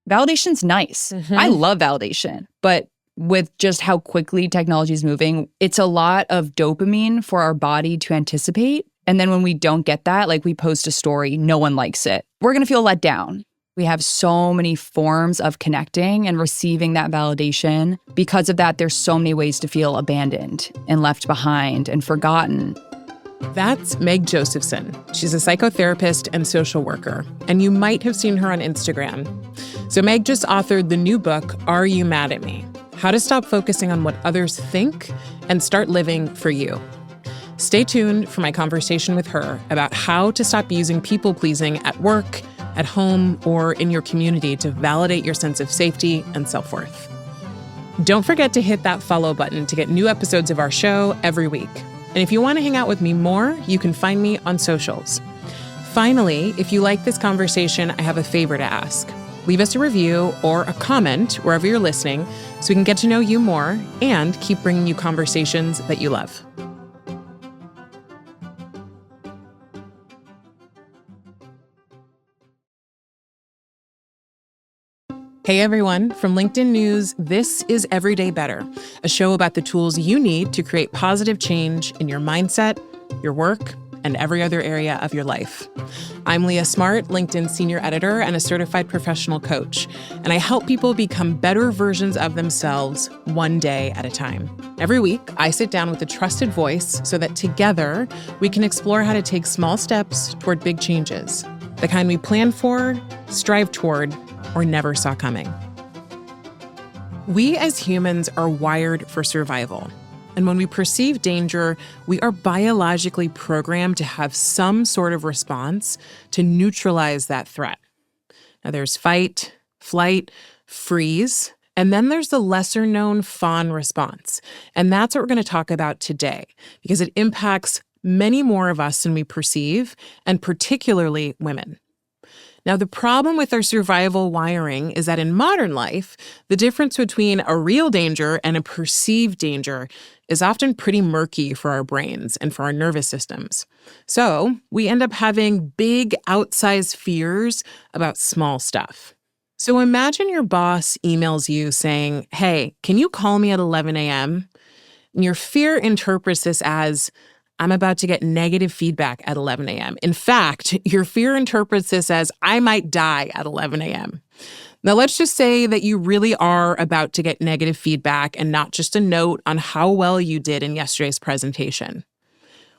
validation's nice. I love validation. But with just how quickly technology is moving, it's a lot of dopamine for our body to anticipate. And then when we don't get that, like we post a story, no one likes it. We're going to feel let down. We have so many forms of connecting and receiving that validation. Because of that, there's so many ways to feel abandoned and left behind and forgotten. That's Meg Josephson. She's a psychotherapist and social worker, and you might have seen her on Instagram. So Meg just authored the new book, Are You Mad at Me? How to Stop Focusing on What Others Think and Start Living for You. Stay tuned for my conversation with her about how to stop using people-pleasing at work, at home, or in your community to validate your sense of safety and self-worth. Don't forget to hit that follow button to get new episodes of our show every week. And if you want to hang out with me more, you can find me on socials. Finally, if you like this conversation, I have a favor to ask. Leave us a review or a comment wherever you're listening so we can get to know you more and keep bringing you conversations that you love. Hey everyone, from LinkedIn News, this is Everyday Better, a show about the tools you need to create positive change in your mindset, your work, and every other area of your life. I'm Leah Smart, LinkedIn senior editor and a certified professional coach, and I help people become better versions of themselves one day at a time. Every week, I sit down with a trusted voice so that together we can explore how to take small steps toward big changes, the kind we plan for, strive toward, or never saw coming. We as humans are wired for survival. And when we perceive danger, we are biologically programmed to have some sort of response to neutralize that threat. Now there's fight, flight, freeze, and then there's the lesser known fawn response. And that's what we're going to talk about today, because it impacts many more of us than we perceive, and particularly women. Now, the problem with our survival wiring is that in modern life, the difference between a real danger and a perceived danger is often pretty murky for our brains and for our nervous systems. So we end up having big, outsized fears about small stuff. So imagine your boss emails you saying, "Hey, can you call me at 11 a.m.?" And your fear interprets this as, I'm about to get negative feedback at 11 a.m. In fact, your fear interprets this as, I might die at 11 a.m. Now, let's just say that you really are about to get negative feedback and not just a note on how well you did in yesterday's presentation.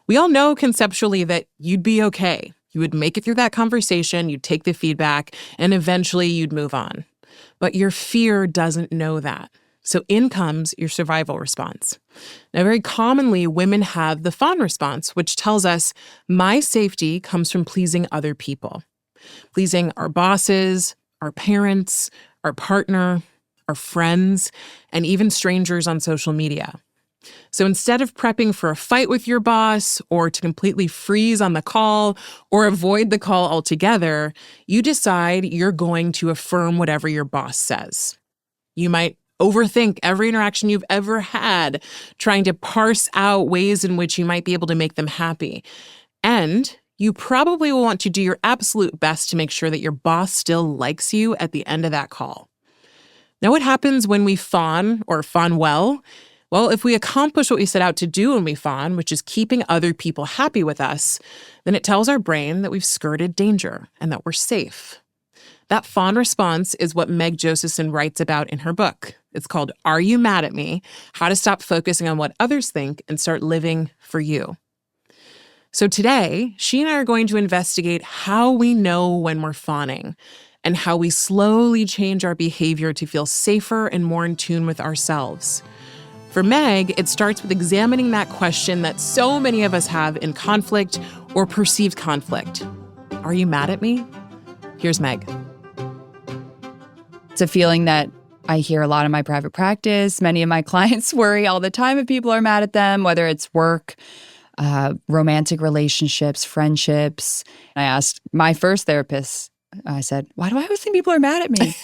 We all know conceptually that you'd be okay. You would make it through that conversation, you'd take the feedback, and eventually you'd move on. But your fear doesn't know that. So in comes your survival response. Now, very commonly, women have the fawn response, which tells us my safety comes from pleasing other people, pleasing our bosses, our parents, our partner, our friends, and even strangers on social media. So instead of prepping for a fight with your boss or to completely freeze on the call or avoid the call altogether, you decide you're going to affirm whatever your boss says. You might overthink every interaction you've ever had, trying to parse out ways in which you might be able to make them happy. And you probably will want to do your absolute best to make sure that your boss still likes you at the end of that call. Now, what happens when we fawn or fawn well? Well, if we accomplish what we set out to do when we fawn, which is keeping other people happy with us, then it tells our brain that we've skirted danger and that we're safe. That fawn response is what Meg Josephson writes about in her book. It's called Are You Mad at Me? How to Stop Focusing on What Others Think and Start Living for You. So today, she and I are going to investigate how we know when we're fawning and how we slowly change our behavior to feel safer and more in tune with ourselves. For Meg, it starts with examining that question that so many of us have in conflict or perceived conflict. Are you mad at me? Here's Meg. It's a feeling that I hear a lot in my private practice. Many of my clients worry all the time if people are mad at them, whether it's work, romantic relationships, friendships. I asked my first therapist, I said, why do I always think people are mad at me?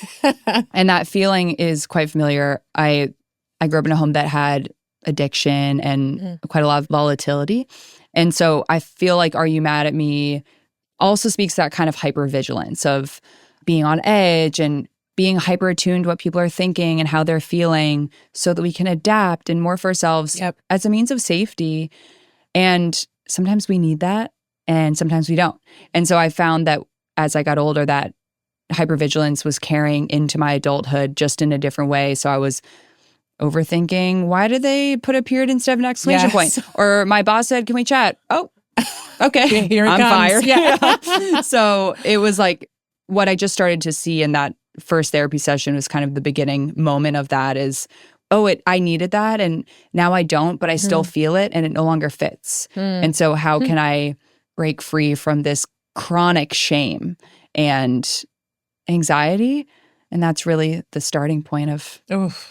And that feeling is quite familiar. I grew up in a home that had addiction and quite a lot of volatility. And so I feel like Are You Mad at Me also speaks to that kind of hypervigilance of being on edge and being hyper attuned to what people are thinking and how they're feeling so that we can adapt and morph ourselves as a means of safety. And sometimes we need that and sometimes we don't. And so I found that as I got older, that hypervigilance was carrying into my adulthood just in a different way. So I was overthinking, why did they put a period instead of an exclamation point? Or my boss said, can we chat? Oh, okay. Here it I'm comes. fired. Yeah. So it was like what I just started to see in that first therapy session was kind of the beginning moment of that is, I needed that and now I don't, but I still feel it and it no longer fits. And so how can I break free from this chronic shame and anxiety? And that's really the starting point of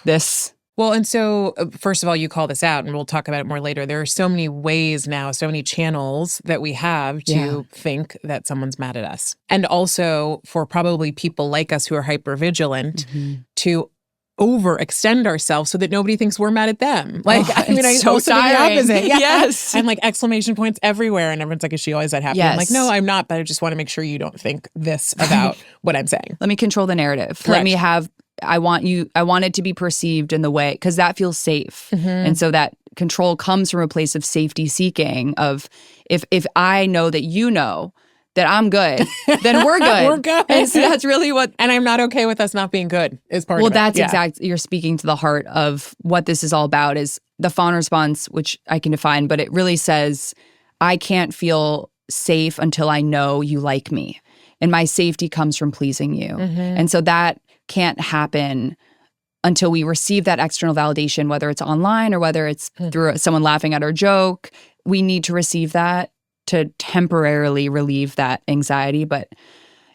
this. Well, and so first of all, you call this out and we'll talk about it more later. There are so many ways now, so many channels that we have to think that someone's mad at us. And also for probably people like us who are hypervigilant to overextend ourselves so that nobody thinks we're mad at them. Like, I mean, I so also do the opposite. Yeah. Yes. And like exclamation points everywhere. And everyone's like, is she always that happy? Yes. I'm like, no, I'm not. But I just want to make sure you don't think this about what I'm saying. Let me control the narrative. Correct. Let me have, I want it to be perceived in the way, because that feels safe. And so that control comes from a place of safety seeking of if I know that you know that I'm good, then we're good. We're good. And so that's really what. And I'm not okay with us not being good is part of it. Well, that's exact. You're speaking to the heart of what this is all about is the fawn response, which I can define, but it really says, I can't feel safe until I know you like me. And my safety comes from pleasing you. And so that can't happen until we receive that external validation, whether it's online or whether it's through someone laughing at our joke. We need to receive that to temporarily relieve that anxiety. But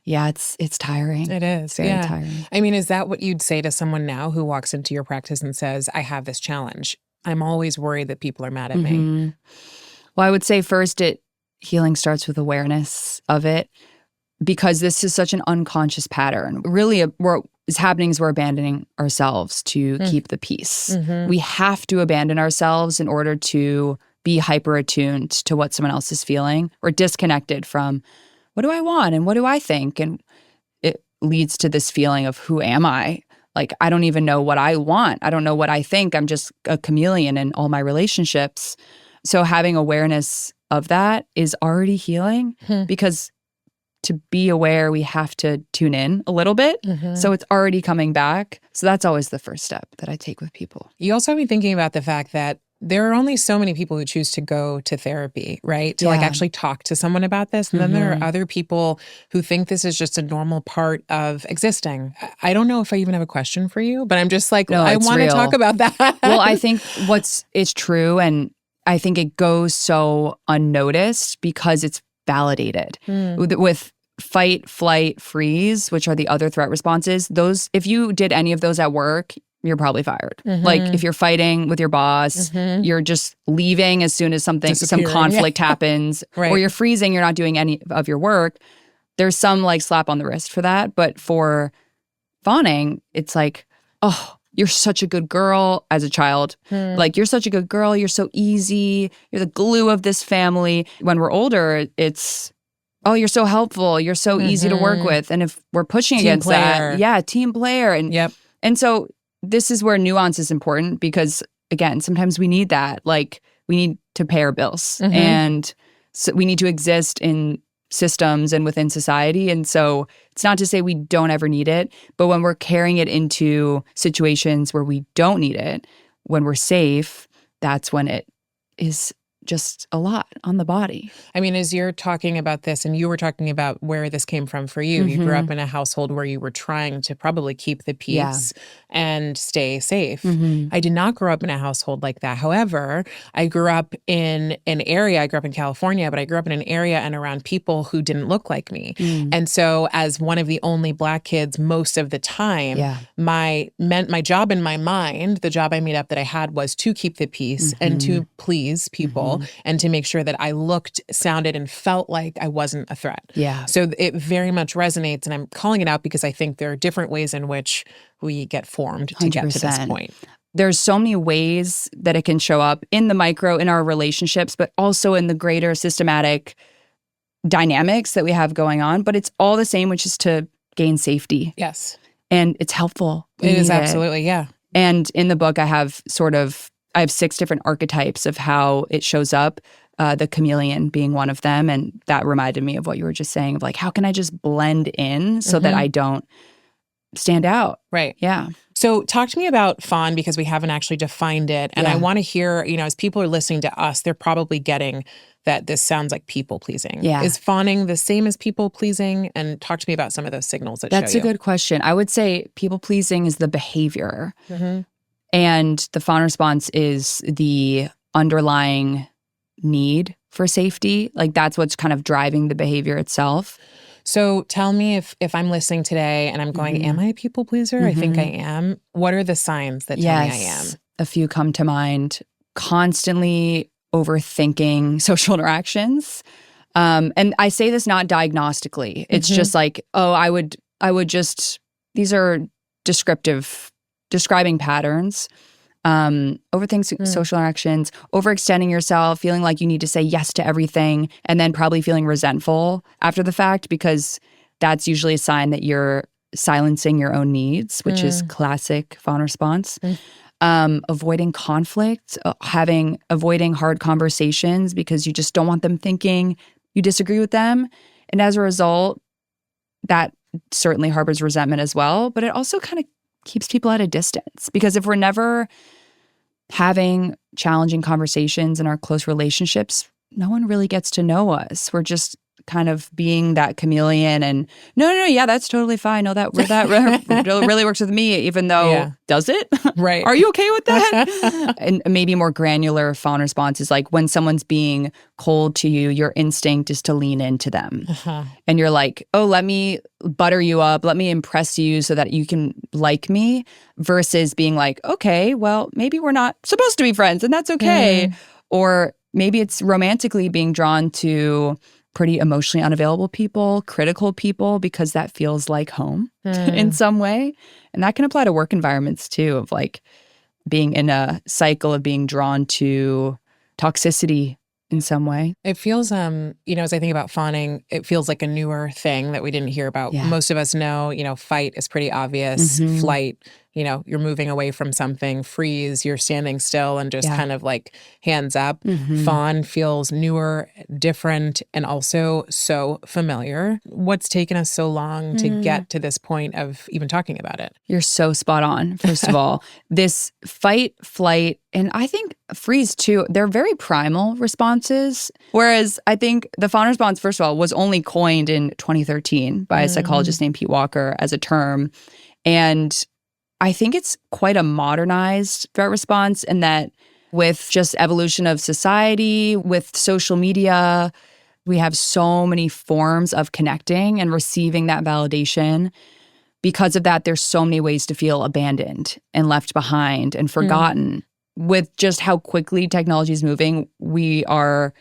yeah, it's tiring. It is. It's very tiring. I mean, is that what you'd say to someone now who walks into your practice and says, I have this challenge? I'm always worried that people are mad at me. Well, I would say first healing starts with awareness of it, because this is such an unconscious pattern. Really, what is happening is we're abandoning ourselves to keep the peace. We have to abandon ourselves in order to be hyper-attuned to what someone else is feeling. We're disconnected from what do I want and what do I think? And it leads to this feeling of who am I? Like, I don't even know what I want. I don't know what I think. I'm just a chameleon in all my relationships. So having awareness of that is already healing, because to be aware, we have to tune in a little bit. So it's already coming back. So that's always the first step that I take with people. You also have me thinking about the fact that there are only so many people who choose to go to therapy, right? To like actually talk to someone about this. And then there are other people who think this is just a normal part of existing. I don't know if I even have a question for you, but I'm just like, No, I want to talk about that. Well, I think it's true. And I think it goes so unnoticed because it's validated. With fight, flight, freeze, which are the other threat responses, those, if you did any of those at work, you're probably fired. Like if you're fighting with your boss, you're just leaving as soon as some conflict happens, or you're freezing, you're not doing any of your work. There's some like slap on the wrist for that. But for fawning, it's like, oh, you're such a good girl as a child. Like, you're such a good girl. You're so easy. You're the glue of this family. When we're older, it's, oh, you're so helpful. You're so easy to work with. And if we're pushing against that, team player. And so this is where nuance is important, because again, sometimes we need that. Like, we need to pay our bills and so we need to exist in systems and within society. And so it's not to say we don't ever need it, but when we're carrying it into situations where we don't need it, when we're safe, that's when it is just a lot on the body. I mean, as you're talking about this, and you were talking about where this came from for you, you grew up in a household where you were trying to probably keep the peace and stay safe. I did not grow up in a household like that. However, I grew up in an area, I grew up in California, but I grew up in an area and around people who didn't look like me. And so as one of the only Black kids most of the time, my job in my mind, the job I made up that I had was to keep the peace and to please people. And to make sure that I looked, sounded, and felt like I wasn't a threat. So it very much resonates, and I'm calling it out because I think there are different ways in which we get formed to 100%. Get to this point. There's so many ways that it can show up in the micro, in our relationships, but also in the greater systematic dynamics that we have going on. But it's all the same, which is to gain safety. And it's helpful. It is absolutely, yeah. And in the book, I have 6 different archetypes of how it shows up, the chameleon being one of them. And that reminded me of what you were just saying of like, how can I just blend in so that I don't stand out? Right. Yeah. So talk to me about Fawn, because we haven't actually defined it. And I want to hear, as people are listening to us, they're probably getting that this sounds like people pleasing. Yeah. Is fawning the same as people pleasing? And talk to me about some of those signals that show you. That's a good question. I would say people pleasing is the behavior. And the fawn response is the underlying need for safety. Like that's what's kind of driving the behavior itself. So tell me if I'm listening today and I'm going, am I a people pleaser? I think I am. What are the signs that tell me I am? A few come to mind. Constantly overthinking social interactions. And I say this not diagnostically. It's just like, I would just, these are describing patterns. Overthinking social interactions, overextending yourself, feeling like you need to say yes to everything, and then probably feeling resentful after the fact, because that's usually a sign that you're silencing your own needs, which is classic fawn response. Avoiding conflict, avoiding hard conversations because you just don't want them thinking you disagree with them. And as a result, that certainly harbors resentment as well. But it also kind of keeps people at a distance, because if we're never having challenging conversations in our close relationships, no one really gets to know us. We're just kind of being that chameleon and no, yeah, that's totally fine. No, that really works with me, even though, does it? Right. Are you okay with that? And maybe more granular fawn response is like when someone's being cold to you, your instinct is to lean into them. And you're like, oh, let me butter you up. Let me impress you so that you can like me, versus being like, okay, well, maybe we're not supposed to be friends and that's okay. Or maybe it's romantically being drawn to pretty emotionally unavailable people, critical people, because that feels like home in some way. And that can apply to work environments too, of like being in a cycle of being drawn to toxicity in some way. It feels, as I think about fawning, it feels like a newer thing that we didn't hear about. Most of us know, fight is pretty obvious. Flight, you're moving away from something. Freeze, you're standing still and just kind of like hands up. Fawn feels newer, different, and also so familiar. What's taken us so long to get to this point of even talking about it? You're so spot on, first of all. This fight, flight, and I think freeze too, they're very primal responses. Whereas I think the fawn response, first of all, was only coined in 2013 by a psychologist named Pete Walker as a term. And I think it's quite a modernized threat response in that with just evolution of society, with social media, we have so many forms of connecting and receiving that validation. Because of that, there's so many ways to feel abandoned and left behind and forgotten. With just how quickly technology is moving, we are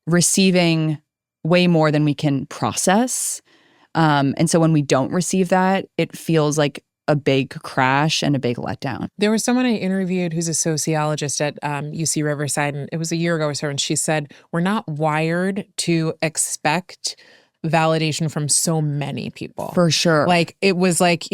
receiving way more than we can process. And so when we don't receive that, it feels like a big crash and a big letdown. There was someone I interviewed who's a sociologist at UC Riverside, and it was a year ago or so, and she said, we're not wired to expect validation from so many people. For sure. Like, it was like,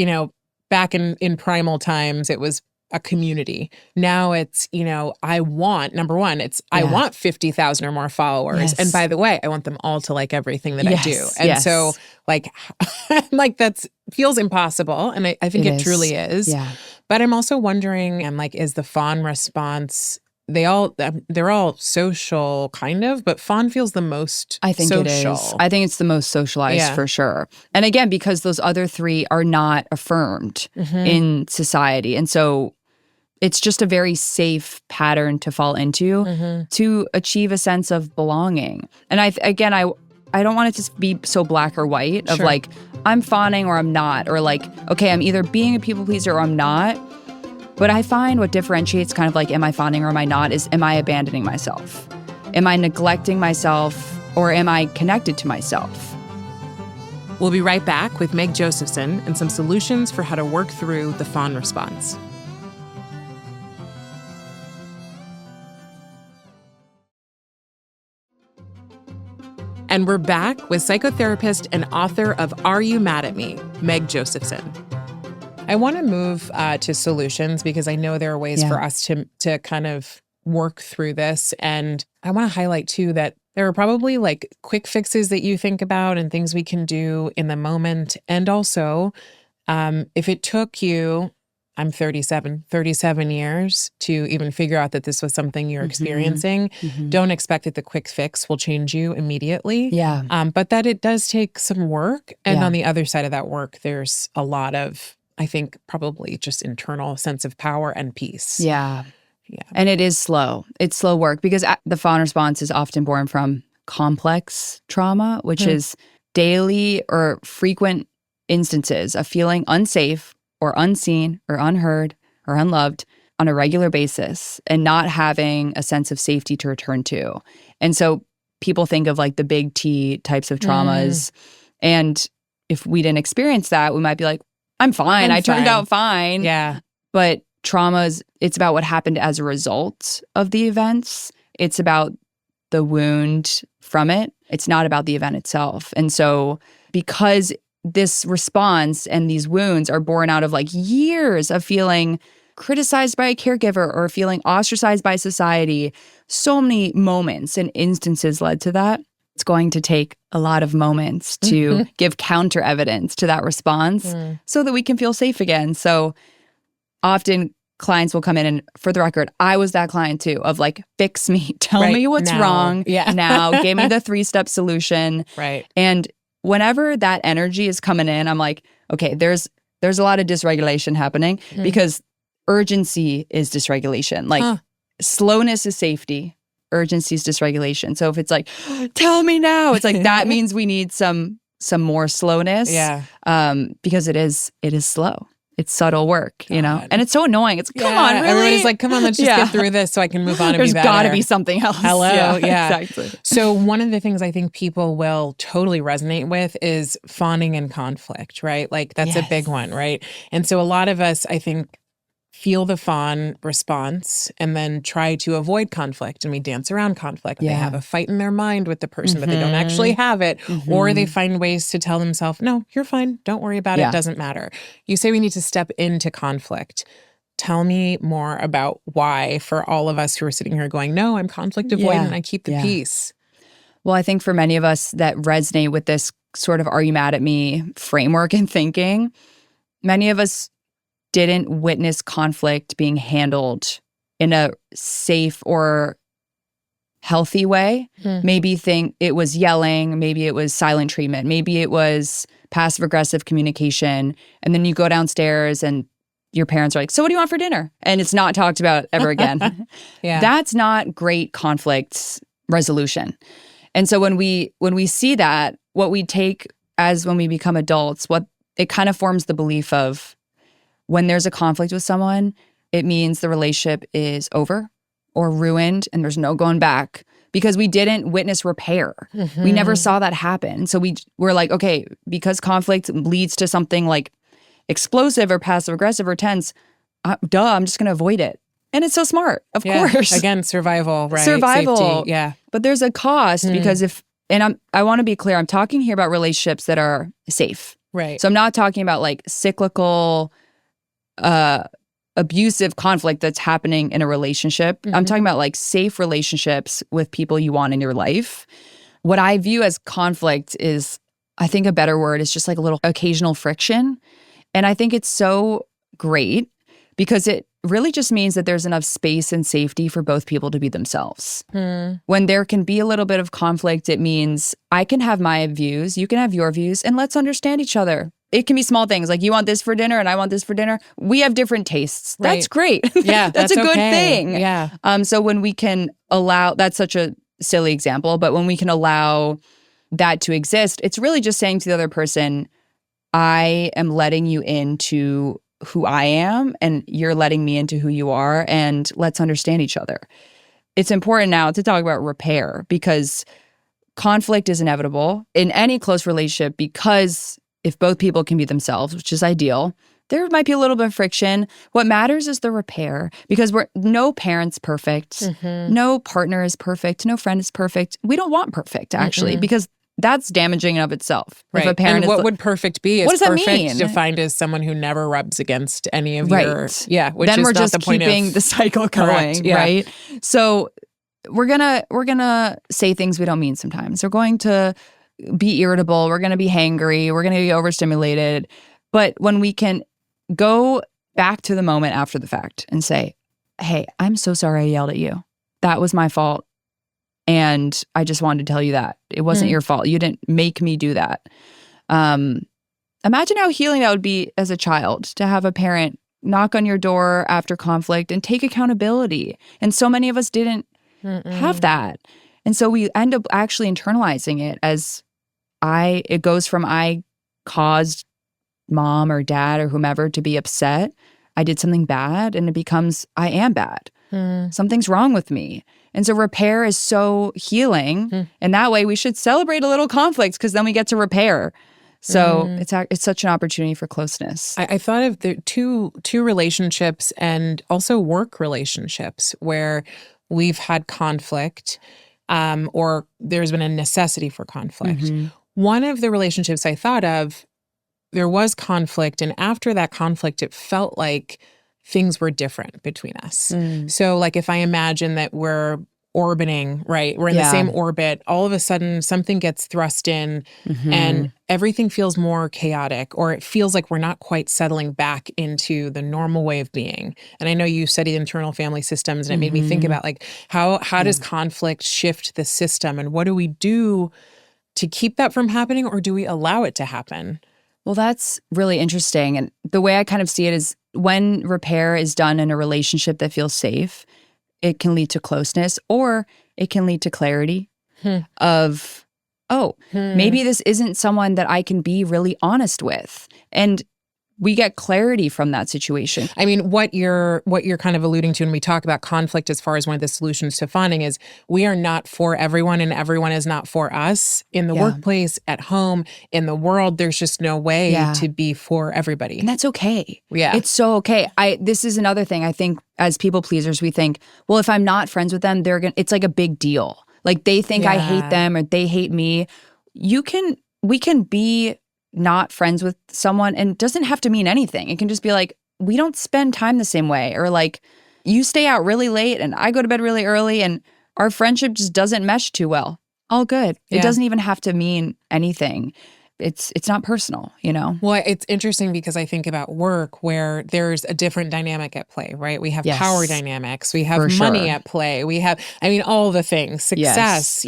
back in primal times, it was a community. Now it's, I want, number one, I want 50,000 or more followers. Yes. And by the way, I want them all to like everything that I do. And so like that's feels impossible. And I think it truly is. Yeah. But I'm also wondering, is the fawn response, they're all social kind of, but fawn feels the most I think social. It is. I think it's the most socialized for sure. And again, because those other three are not affirmed in society. And so it's just a very safe pattern to fall into to achieve a sense of belonging. And I don't want it to be so black or white of like, I'm fawning or I'm not, or like, okay, I'm either being a people pleaser or I'm not. But I find what differentiates kind of like, am I fawning or am I not, is am I abandoning myself? Am I neglecting myself, or am I connected to myself? We'll be right back with Meg Josephson and some solutions for how to work through the fawn response. And we're back with psychotherapist and author of Are You Mad at Me, Meg Josephson. I want to move to solutions because I know there are ways for us to kind of work through this. And I want to highlight too that there are probably like quick fixes that you think about and things we can do in the moment. And also, if it took you, I'm 37 years to even figure out that this was something you're experiencing, don't expect that the quick fix will change you immediately. But that it does take some work. And on the other side of that work, there's a lot of, I think, probably just internal sense of power and peace. Yeah. And it is slow. It's slow work because the fawn response is often born from complex trauma, which is daily or frequent instances of feeling unsafe or unseen or unheard or unloved on a regular basis and not having a sense of safety to return to. And so people think of like the big T types of traumas. And if we didn't experience that, we might be like, I'm fine. I turned out fine. Yeah. But traumas, it's about what happened as a result of the events. It's about the wound from it. It's not about the event itself. And so because this response and these wounds are born out of like years of feeling criticized by a caregiver or feeling ostracized by society, so many moments and instances led to that. It's going to take a lot of moments to give counter evidence to that response so that we can feel safe again. So often clients will come in and, for the record, I was that client too, of like, fix me, tell me what's wrong now, give me the 3-step solution. And whenever that energy is coming in, I'm like, okay, there's a lot of dysregulation happening because urgency is dysregulation. Like slowness is safety, urgency is dysregulation. So if it's like, tell me now, it's like that means we need some more slowness. Because it is slow. It's subtle work, you know? And it's so annoying. It's, come on, really? Everybody's like, come on, let's just get through this so I can move on and There's be better. There's got to be something else. Hello, Exactly. So one of the things I think people will totally resonate with is fawning and conflict, right? Like that's a big one, right? And so a lot of us, I think, feel the fawn response and then try to avoid conflict. And we dance around conflict. They have a fight in their mind with the person, but they don't actually have it. Or they find ways to tell themselves, no, you're fine. Don't worry about it. It doesn't matter. You say we need to step into conflict. Tell me more about why for all of us who are sitting here going, no, I'm conflict avoidant. I keep the peace. Well, I think for many of us that resonate with this sort of are you mad at me framework and thinking, many of us didn't witness conflict being handled in a safe or healthy way. Maybe think it was yelling, maybe it was silent treatment, maybe it was passive-aggressive communication. And then you go downstairs and your parents are like, so what do you want for dinner? And it's not talked about ever again. That's not great conflict resolution. And so when we see that, what we take as when we become adults, what it kind of forms the belief of when there's a conflict with someone, it means the relationship is over or ruined and there's no going back because we didn't witness repair. We never saw that happen. So we're like, okay, because conflict leads to something like explosive or passive aggressive or tense, I'm just going to avoid it. And it's so smart, of course. Again, survival, right? Survival. Safety. But there's a cost because I want to be clear, I'm talking here about relationships that are safe. Right. So I'm not talking about like cyclical abusive conflict that's happening in a relationship. I'm talking about like safe relationships with people you want in your life. What I view as conflict is, I think a better word is just like a little occasional friction. And I think it's so great because it really just means that there's enough space and safety for both people to be themselves. When there can be a little bit of conflict, it means I can have my views, you can have your views, and let's understand each other. It can be small things like you want this for dinner and I want this for dinner. We have different tastes. Right. That's great. Yeah, that's a good thing. Yeah. So when we can allow, that's such a silly example, but when we can allow that to exist, it's really just saying to the other person, I am letting you into who I am and you're letting me into who you are, and let's understand each other. It's important now to talk about repair because conflict is inevitable in any close relationship because if both people can be themselves, which is ideal, there might be a little bit of friction. What matters is the repair because no parent's perfect. No partner is perfect. No friend is perfect. We don't want perfect, actually, because that's damaging in of itself. Right. If a parent and what would perfect be? What Is does that perfect mean? defined as someone who never rubs against any of right. your which then is we're not just the point keeping of the cycle going, right? So we're gonna say things we don't mean sometimes. We're going to be irritable. We're gonna be hangry. We're gonna be overstimulated. But when we can go back to the moment after the fact and say, hey, I'm so sorry I yelled at you. That was my fault. And I just wanted to tell you that. It wasn't your fault. You didn't make me do that. Imagine how healing that would be as a child to have a parent knock on your door after conflict and take accountability. And so many of us didn't have that. And so we end up actually internalizing it as it goes from I caused mom or dad or whomever to be upset. I did something bad, and it becomes I am bad. Something's wrong with me. And so repair is so healing. And that way we should celebrate a little conflict because then we get to repair. So it's such an opportunity for closeness. I thought of the two relationships and also work relationships where we've had conflict or there's been a necessity for conflict. One of the relationships I thought of, there was conflict, and after that conflict, it felt like things were different between us. So like if I imagine that we're orbiting, right? We're in the same orbit. All of a sudden something gets thrust in and everything feels more chaotic, or it feels like we're not quite settling back into the normal way of being. And I know you studied internal family systems, and it made me think about like how does conflict shift the system, and what do we do to keep that from happening, or do we allow it to happen? Well, that's really interesting. And the way I kind of see it is when repair is done in a relationship that feels safe, it can lead to closeness, or it can lead to clarity of, maybe this isn't someone that I can be really honest with. And we get clarity from that situation. I mean, what you're kind of alluding to when we talk about conflict as far as one of the solutions to fawning is we are not for everyone, and everyone is not for us. In the workplace, at home, in the world, there's just no way to be for everybody. And that's okay. Yeah. It's so okay. This is another thing. I think as people pleasers, we think, well, if I'm not friends with them, it's like a big deal. Like they think I hate them or they hate me. We can be not friends with someone, and it doesn't have to mean anything. It can just be like, we don't spend time the same way, or like you stay out really late and I go to bed really early and our friendship just doesn't mesh too well. All good. It doesn't even have to mean anything. It's not personal, you know? Well, it's interesting because I think about work where there's a different dynamic at play, right? We have power dynamics. We have money at play. We have, all the things, success,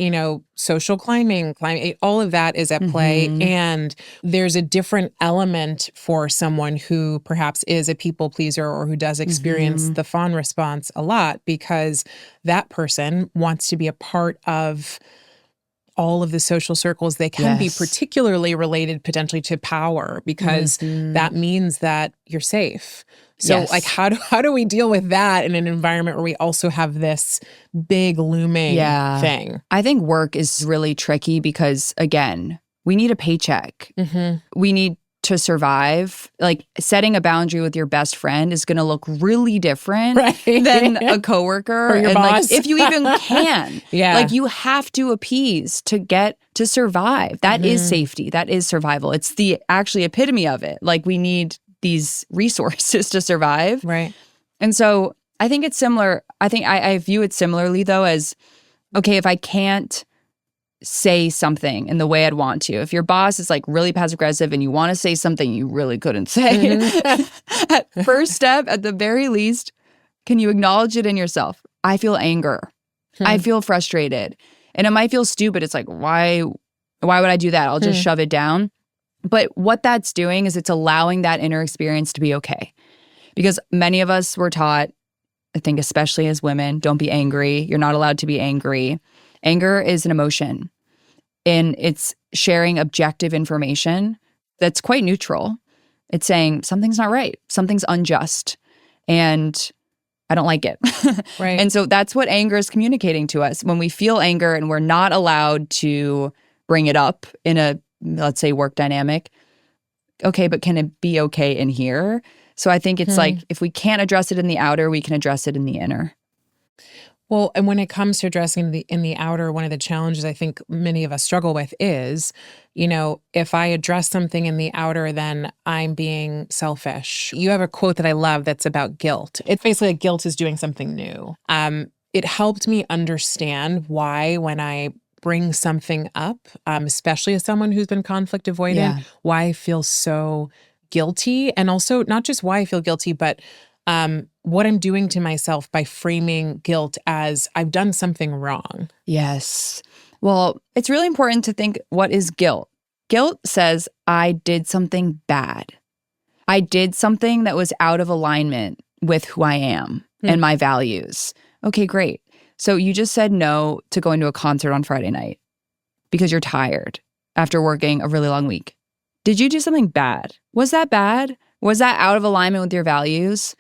social climbing, all of that is at play. And there's a different element for someone who perhaps is a people pleaser or who does experience the fawn response a lot, because that person wants to be a part of all of the social circles they can be, particularly related potentially to power, because that means that you're safe. So like how do we deal with that in an environment where we also have this big looming thing? I think work is really tricky because, again, we need a paycheck. We need to survive. Like setting a boundary with your best friend is going to look really different than a coworker or your and boss. Like if you even can. Like you have to appease to get to survive. That is safety. That is survival. It's the actually epitome of it. Like we need these resources to survive. Right. And so I think it's similar. I think I view it similarly though as, okay, if I can't say something in the way I'd want to. If your boss is like really passive aggressive and you want to say something you really couldn't say, at first step, at the very least, can you acknowledge it in yourself? I feel anger. I feel frustrated. And it might feel stupid. It's like, why would I do that? I'll just shove it down. But what that's doing is it's allowing that inner experience to be okay. Because many of us were taught, I think especially as women, don't be angry. You're not allowed to be angry. Anger is an emotion, and it's sharing objective information that's quite neutral. It's saying something's not right, something's unjust, and I don't like it. Right. And so that's what anger is communicating to us. When we feel anger and we're not allowed to bring it up in a, let's say, work dynamic, okay, but can it be okay in here? So I think it's like if we can't address it in the outer, we can address it in the inner. Well, and when it comes to addressing in the outer, one of the challenges I think many of us struggle with is, if I address something in the outer, then I'm being selfish. You have a quote that I love that's about guilt. It's basically like guilt is doing something new. It helped me understand why when I bring something up, especially as someone who's been conflict avoidant, why I feel so guilty. And also not just why I feel guilty, but what I'm doing to myself by framing guilt as I've done something wrong. Yes. Well, it's really important to think, what is guilt? Guilt says I did something bad. I did something that was out of alignment with who I am and my values. Okay, great. So you just said no to going to a concert on Friday night because you're tired after working a really long week. Did you do something bad? Was that bad? Was that out of alignment with your values?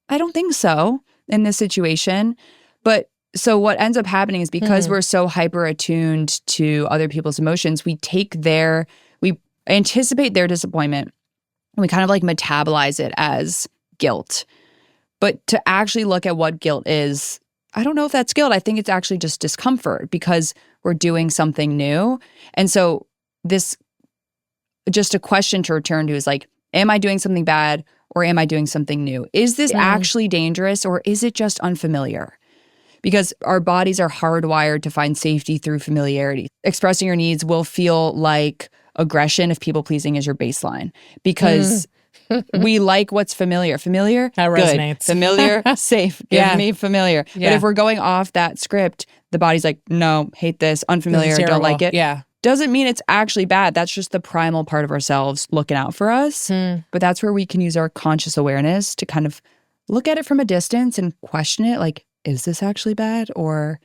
I don't think so in this situation. But so what ends up happening is because we're so hyper-attuned to other people's emotions, we anticipate their disappointment and we kind of like metabolize it as guilt. But to actually look at what guilt is, I don't know if that's guilt. I think it's actually just discomfort because we're doing something new. And so this, just a question to return to is like, am I doing something bad or am I doing something new? Is this actually dangerous or is it just unfamiliar? Because our bodies are hardwired to find safety through familiarity. Expressing your needs will feel like aggression if people-pleasing is your baseline because we like what's familiar. Familiar? That resonates. Good. Familiar? Safe. Give me familiar. Yeah. But if we're going off that script, the body's like, no, hate this, unfamiliar, don't like it. Yeah. Doesn't mean it's actually bad. That's just the primal part of ourselves looking out for us. But that's where we can use our conscious awareness to kind of look at it from a distance and question it like, is this actually bad or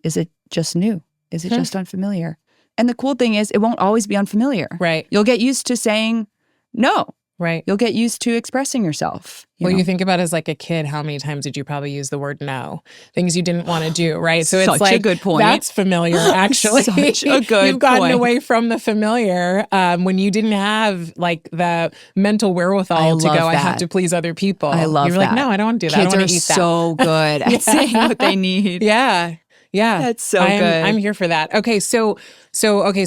is it just new? Is it just unfamiliar? And the cool thing is it won't always be unfamiliar. Right. You'll get used to saying no. Right. You'll get used to expressing yourself. You think about as like a kid, how many times did you probably use the word no? Things you didn't want to do, right? So it's like, a good point. That's familiar, actually. Such a good You've gotten point. away from the familiar when you didn't have like the mental wherewithal to go, I have to please other people. I love You're that. like, no, I don't want to do that. Kids I are want to eat that. so good at saying what they need. Yeah. That's so good. I'm here for that. Okay, so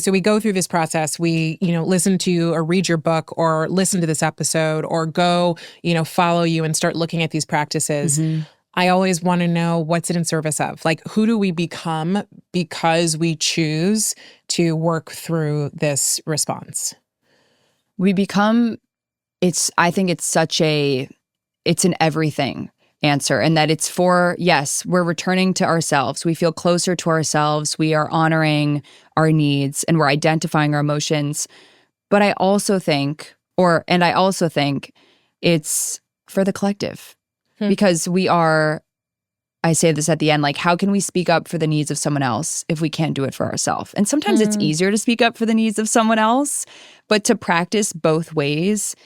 we go through this process. We, listen to or read your book or listen to this episode or go, follow you and start looking at these practices. I always want to know, what's it in service of? Like, who do we become because we choose to work through this response? We become, I think it's an everything answer, and that it's for, yes, we're returning to ourselves. We feel closer to ourselves. We are honoring our needs and we're identifying our emotions. But I also think it's for the collective because I say this at the end, like, how can we speak up for the needs of someone else if we can't do it for ourselves? And sometimes it's easier to speak up for the needs of someone else, but to practice both ways,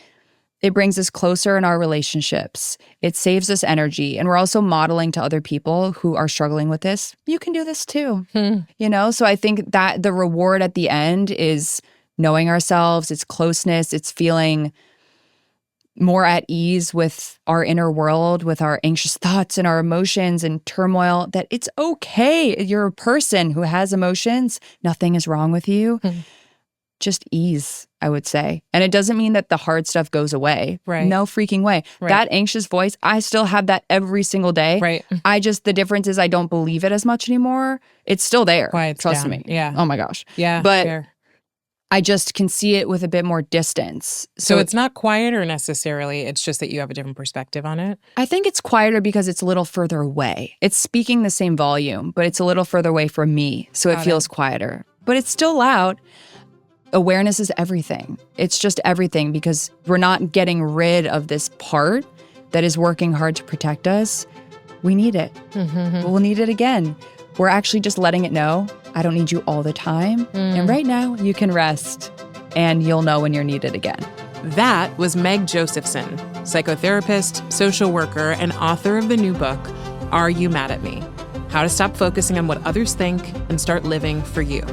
it brings us closer in our relationships. It saves us energy. And we're also modeling to other people who are struggling with this, you can do this too. So I think that the reward at the end is knowing ourselves, it's closeness, it's feeling more at ease with our inner world, with our anxious thoughts and our emotions and turmoil, that it's okay. You're a person who has emotions. Nothing is wrong with you. Just ease, I would say. And it doesn't mean that the hard stuff goes away. Right. No freaking way. Right. That anxious voice, I still have that every single day. Right. The difference is I don't believe it as much anymore. It's still there. Quiets Trust down. me. Yeah. Oh my gosh. Yeah. But fair. I just can see it with a bit more distance. So it's not quieter necessarily. It's just that you have a different perspective on it. I think it's quieter because it's a little further away. It's speaking the same volume, but it's a little further away from me. So it feels quieter. But it's still loud. Awareness is everything. It's just everything because we're not getting rid of this part that is working hard to protect us. We need it. We'll need it again. We're actually just letting it know, I don't need you all the time. And right now you can rest and you'll know when you're needed again. That was Meg Josephson, psychotherapist, social worker, and author of the new book, Are You Mad at Me? How to Stop Focusing on What Others Think and Start Living for You.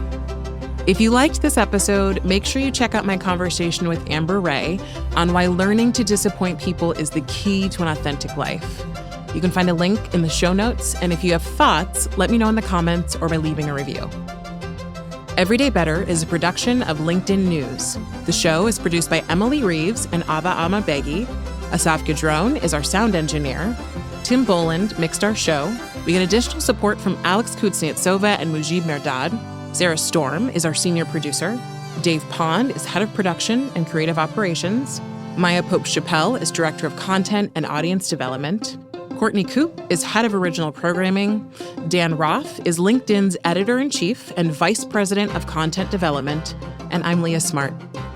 If you liked this episode, make sure you check out my conversation with Amber Ray on why learning to disappoint people is the key to an authentic life. You can find a link in the show notes, and if you have thoughts, let me know in the comments or by leaving a review. Everyday Better is a production of LinkedIn News. The show is produced by Emily Reeves and Ava Amabegi. Asaf Gadron is our sound engineer. Tim Boland mixed our show. We get additional support from Alex Kuznetsova and Mujib Merdad. Sarah Storm is our senior producer. Dave Pond is head of production and creative operations. Maya Pope-Chappelle is director of content and audience development. Courtney Koop is head of original programming. Dan Roth is LinkedIn's editor-in-chief and vice president of content development. And I'm Leah Smart.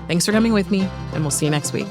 Thanks for coming with me, and we'll see you next week.